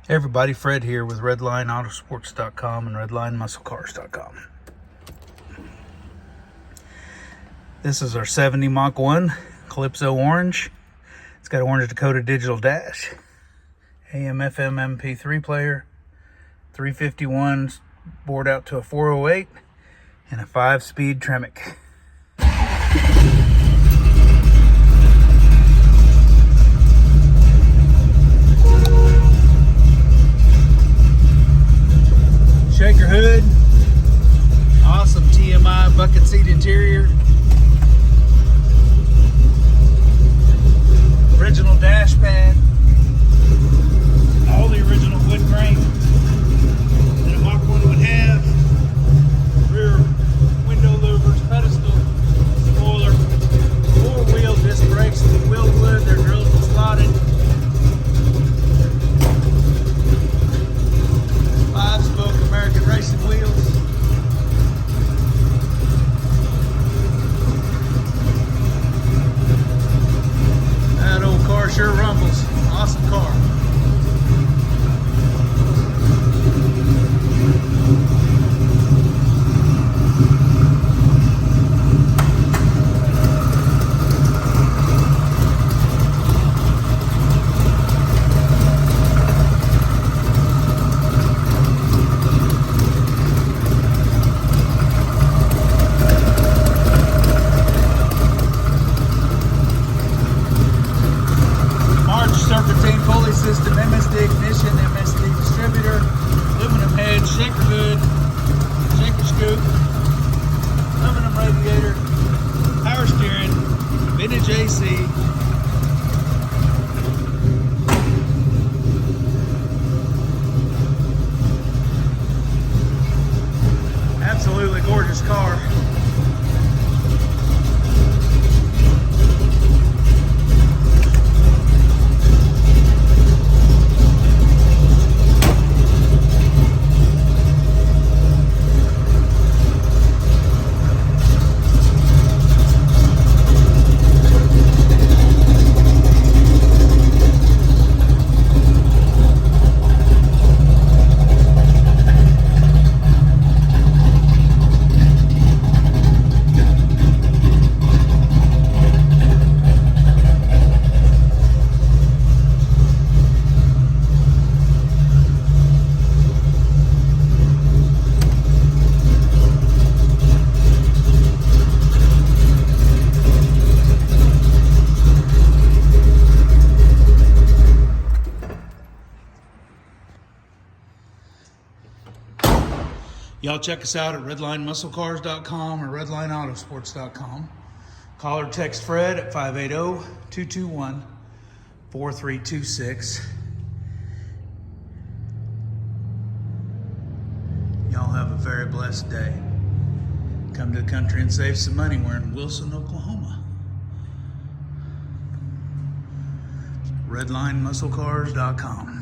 Hey everybody, Fred here with RedlineAutosports.com and RedlineMuscleCars.com. This is our 70 Mach 1 Calypso Orange. It's got orange Dakota digital dash, AM, FM, MP3 player, 351 bored out to a 408, and a 5-speed Tremec. Shaker hood, awesome TMI bucket seat interior, original dash pad, all the original wood grain that a Mach 1 would have, rear window louvers, pedestal, spoiler, 4-wheel disc brakes, Wilwood, they're drilled and slotted. 5-spoke American racing wheels. That old car sure rumbles. Awesome car. Serpentine pulley system, MSD ignition, MSD distributor, aluminum head, shaker hood, shaker scoop, aluminum radiator, power steering, vintage AC. Absolutely gorgeous car. Y'all check us out at RedlineMuscleCars.com or RedlineAutosports.com. Call or text Fred at 580-221-4326. Y'all have a very blessed day. Come to the country and save some money. We're in Wilson, Oklahoma. RedlineMuscleCars.com.